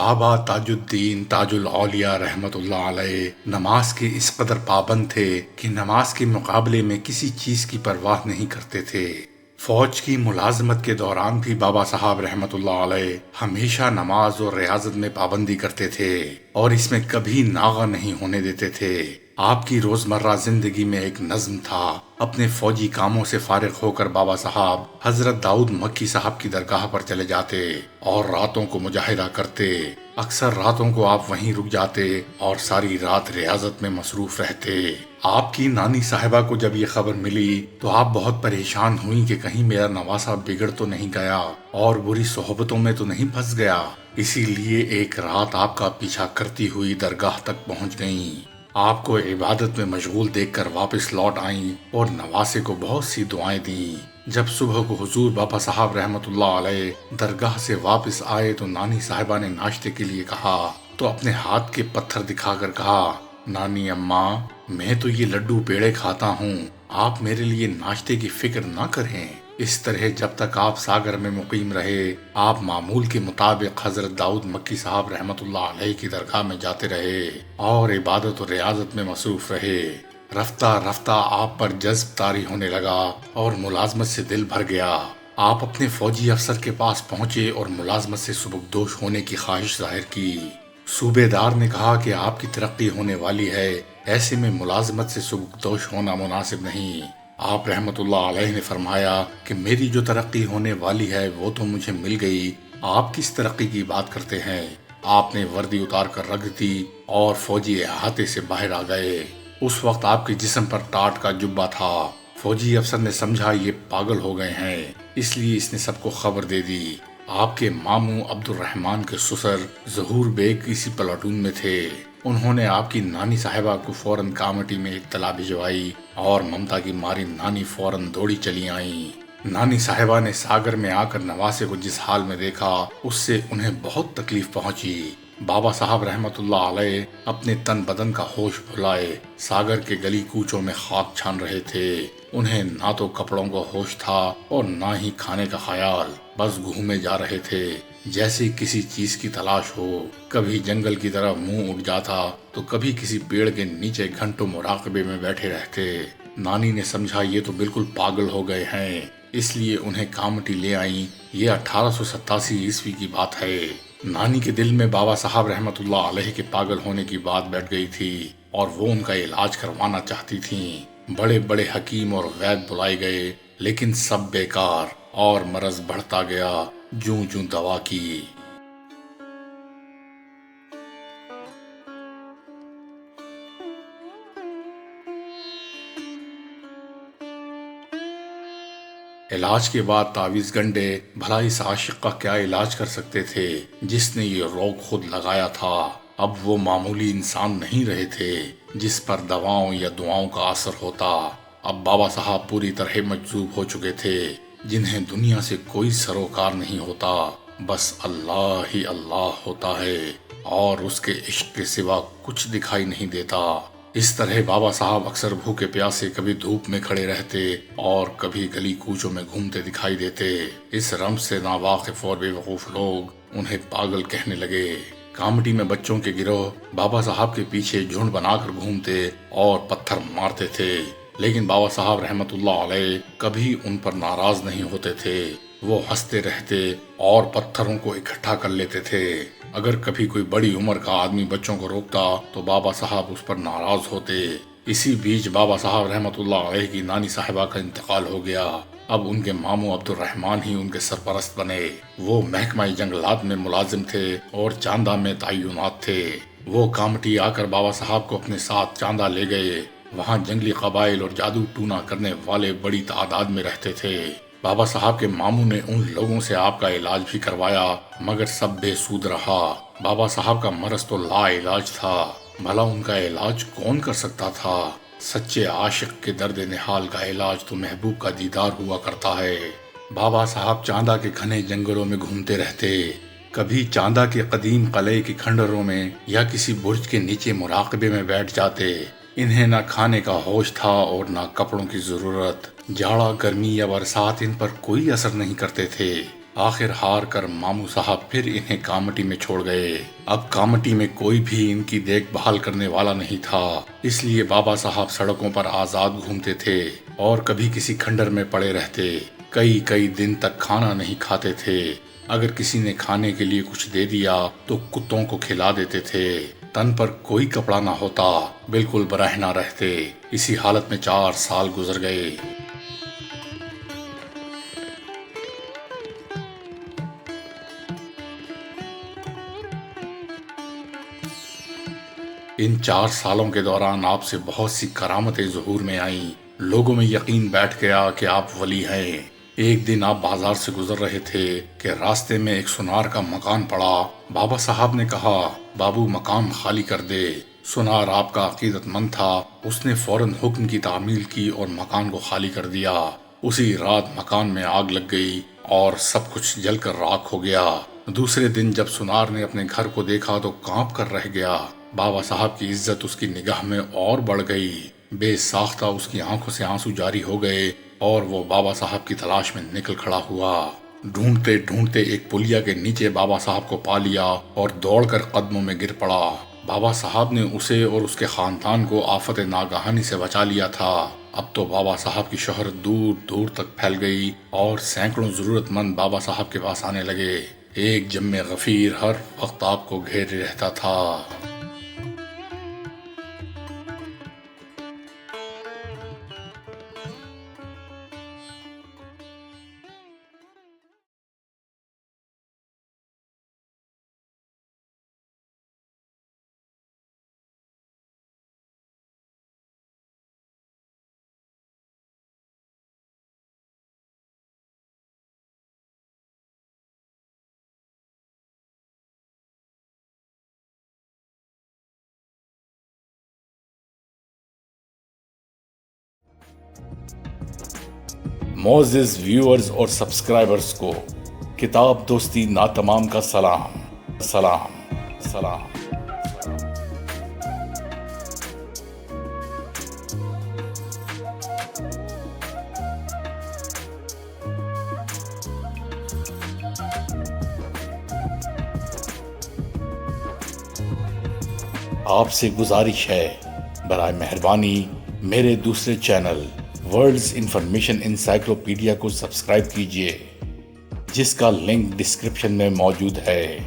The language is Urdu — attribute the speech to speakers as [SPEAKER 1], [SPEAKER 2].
[SPEAKER 1] بابا تاج الدین تاج الاولیاء رحمت اللہ علیہ نماز کے اس قدر پابند تھے کہ نماز کے مقابلے میں کسی چیز کی پرواہ نہیں کرتے تھے۔ فوج کی ملازمت کے دوران بھی بابا صاحب رحمت اللہ علیہ ہمیشہ نماز اور ریاضت میں پابندی کرتے تھے اور اس میں کبھی ناغہ نہیں ہونے دیتے تھے۔ آپ کی روزمرہ زندگی میں ایک نظم تھا۔ اپنے فوجی کاموں سے فارغ ہو کر بابا صاحب حضرت داؤد مکی صاحب کی درگاہ پر چلے جاتے اور راتوں کو مجاہدہ کرتے۔ اکثر راتوں کو آپ وہیں رک جاتے اور ساری رات ریاضت میں مصروف رہتے۔ آپ کی نانی صاحبہ کو جب یہ خبر ملی تو آپ بہت پریشان ہوئیں کہ کہیں میرا نواسہ بگڑ تو نہیں گیا اور بری صحبتوں میں تو نہیں پھنس گیا۔ اسی لیے ایک رات آپ کا پیچھا کرتی ہوئی درگاہ تک پہنچ گئیں۔ آپ کو عبادت میں مشغول دیکھ کر واپس لوٹ آئیں اور نواسے کو بہت سی دعائیں دیں۔ جب صبح کو حضور بابا صاحب رحمت اللہ علیہ درگاہ سے واپس آئے تو نانی صاحبہ نے ناشتے کے لیے کہا تو اپنے ہاتھ کے پتھر دکھا کر کہا، نانی اماں، میں تو یہ لڈو پیڑے کھاتا ہوں، آپ میرے لیے ناشتے کی فکر نہ کریں۔ اس طرح جب تک آپ ساگر میں مقیم رہے، آپ معمول کے مطابق حضرت داؤد مکی صاحب رحمت اللہ علیہ کی درگاہ میں جاتے رہے اور عبادت و ریاضت میں مصروف رہے۔ رفتہ رفتہ آپ پر جذب طاری ہونے لگا اور ملازمت سے دل بھر گیا۔ آپ اپنے فوجی افسر کے پاس پہنچے اور ملازمت سے سبکدوش ہونے کی خواہش ظاہر کی۔ صوبے دار نے کہا کہ آپ کی ترقی ہونے والی ہے، ایسے میں ملازمت سے سبکدوش ہونا مناسب نہیں۔ آپ رحمت اللہ علیہ نے فرمایا کہ میری جو ترقی ہونے والی ہے وہ تو مجھے مل گئی، آپ کس ترقی کی بات کرتے ہیں؟ آپ نے وردی اتار کر رکھ دی اور فوجی احاطے سے باہر آ گئے۔ اس وقت آپ کے جسم پر ٹاٹ کا جبہ تھا۔ فوجی افسر نے سمجھا یہ پاگل ہو گئے ہیں، اس لیے اس نے سب کو خبر دے دی۔ آپ کے ماموں عبد الرحمن کے سسر ظہور بیگ اسی پلاٹون میں تھے۔ انہوں نے آپ کی نانی صاحبہ کو فوراً کامٹی میں اطلاع بھجوائی اور ممتا کی ماری نانی فوراً دوڑی چلی آئیں۔ نانی صاحبہ نے ساگر میں آ کر نواسے کو جس حال میں دیکھا اس سے انہیں بہت تکلیف پہنچی۔ بابا صاحب رحمت اللہ علیہ اپنے تن بدن کا ہوش بھلائے ساگر کے گلی کوچوں میں خاک چھان رہے تھے۔ انہیں نہ تو کپڑوں کا ہوش تھا اور نہ ہی کھانے کا خیال، بس گھومے جا رہے تھے جیسے کسی چیز کی تلاش ہو۔ کبھی جنگل کی طرف منہ اٹھ جاتا تو کبھی کسی پیڑ کے نیچے گھنٹوں مراقبے میں بیٹھے رہتے۔ نانی نے سمجھا یہ تو بالکل پاگل ہو گئے ہیں، اس لیے انہیں کامٹی لے آئیں۔ یہ 1887 عیسوی کی بات ہے۔ نانی کے دل میں بابا صاحب رحمت اللہ علیہ کے پاگل ہونے کی بات بیٹھ گئی تھی اور وہ ان کا علاج کروانا چاہتی تھیں۔ بڑے بڑے حکیم اور وید بلائے گئے لیکن سب بیکار اور مرض بڑھتا گیا جوں جوں دوا کی۔ علاج کے بعد تعویذ گنڈے بھلا اس عاشق کا کیا علاج کر سکتے تھے جس نے یہ روگ خود لگایا تھا؟ اب وہ معمولی انسان نہیں رہے تھے جس پر دواؤں یا دعاؤں کا اثر ہوتا۔ اب بابا صاحب پوری طرح مجذوب ہو چکے تھے، جنہیں دنیا سے کوئی سروکار نہیں ہوتا، بس اللہ ہی اللہ ہوتا ہے اور اس کے عشق کے سوا کچھ دکھائی نہیں دیتا۔ اس طرح بابا صاحب اکثر بھوکے پیاسے کبھی دھوپ میں کھڑے رہتے اور کبھی گلی کوچوں میں گھومتے دکھائی دیتے۔ اس رمز سے ناواقف اور بے وقوف لوگ انہیں پاگل کہنے لگے۔ کامٹی میں بچوں کے گروہ بابا صاحب کے پیچھے جھنڈ بنا کر گھومتے اور پتھر مارتے تھے، لیکن بابا صاحب رحمت اللہ علیہ کبھی ان پر ناراض نہیں ہوتے تھے۔ وہ ہنستے رہتے اور پتھروں کو اکٹھا کر لیتے تھے۔ اگر کبھی کوئی بڑی عمر کا آدمی بچوں کو روکتا تو بابا صاحب اس پر ناراض ہوتے۔ اسی بیچ بابا صاحب رحمت اللہ علیہ کی نانی صاحبہ کا انتقال ہو گیا۔ اب ان کے ماموں عبد الرحمن ہی ان کے سرپرست بنے۔ وہ محکمہ جنگلات میں ملازم تھے اور چاندہ میں تعینات تھے۔ وہ کامٹی آ کر بابا صاحب کو اپنے ساتھ چاندہ لے گئے۔ وہاں جنگلی قبائل اور جادو ٹونا کرنے والے بڑی تعداد میں رہتے تھے۔ بابا صاحب کے ماموں نے ان لوگوں سے آپ کا علاج بھی کروایا مگر سب بے سود رہا۔ بابا صاحب کا مرض تو لا علاج تھا، بھلا ان کا علاج کون کر سکتا تھا؟ سچے عاشق کے درد نحال کا علاج تو محبوب کا دیدار ہوا کرتا ہے۔ بابا صاحب چاندہ کے گھنے جنگلوں میں گھومتے رہتے، کبھی چاندہ کے قدیم قلعے کے کھنڈروں میں یا کسی برج کے نیچے مراقبے میں بیٹھ جاتے۔ انہیں نہ کھانے کا ہوش تھا اور نہ کپڑوں کی ضرورت۔ جاڑا، گرمی یا برسات ان پر کوئی اثر نہیں کرتے تھے۔ آخر ہار کر ماموں صاحب پھر انہیں کامٹی میں چھوڑ گئے۔ اب کامٹی میں کوئی بھی ان کی دیکھ بھال کرنے والا نہیں تھا، اس لیے بابا صاحب سڑکوں پر آزاد گھومتے تھے اور کبھی کسی کھنڈر میں پڑے رہتے۔ کئی دن تک کھانا نہیں کھاتے تھے۔ اگر کسی نے کھانے کے لیے کچھ دے دیا تو کتوں کو کھلا دیتے تھے۔ تن پر کوئی کپڑا نہ ہوتا، بالکل برہنہ رہتے۔ اسی حالت میں 4 سال گزر گئے۔ ان 4 سالوں کے دوران آپ سے بہت سی کرامتیں ظہور میں آئیں۔ لوگوں میں یقین بیٹھ گیا کہ آپ ولی ہیں۔ ایک دن آپ بازار سے گزر رہے تھے کہ راستے میں ایک سونار کا مکان پڑا۔ بابا صاحب نے کہا، بابو مکان خالی کر دے۔ سونار آپ کا عقیدت مند تھا، اس نے فوراً حکم کی تعمیل کی اور مکان کو خالی کر دیا۔ اسی رات مکان میں آگ لگ گئی اور سب کچھ جل کر راکھ ہو گیا۔ دوسرے دن جب سونار نے اپنے گھر کو دیکھا تو کانپ کر رہ گیا۔ بابا صاحب کی عزت اس کی نگاہ میں اور بڑھ گئی۔ بے ساختہ اس کی آنکھوں سے آنسو جاری ہو گئے اور وہ بابا صاحب کی تلاش میں نکل کھڑا ہوا۔ ڈھونڈتے ڈھونڈتے ایک پلیا کے نیچے بابا صاحب کو پا لیا اور دوڑ کر قدموں میں گر پڑا۔ بابا صاحب نے اسے اور اس کے خاندان کو آفت ناگہانی سے بچا لیا تھا۔ اب تو بابا صاحب کی شہرت دور دور تک پھیل گئی اور سینکڑوں ضرورت مند بابا صاحب کے پاس آنے لگے۔ ایک جم غفیر ہر وقت آپ کو گھیرے رہتا تھا۔ معزز ویورز اور سبسکرائبرز کو کتاب دوستی ناتمام کا سلام۔ آپ سے گزارش ہے، برائے مہربانی میرے دوسرے چینل ورلڈز انفارمیشن انسائکلوپیڈیا کو سبسکرائب کیجیے، جس کا لنک ڈسکرپشن میں موجود ہے۔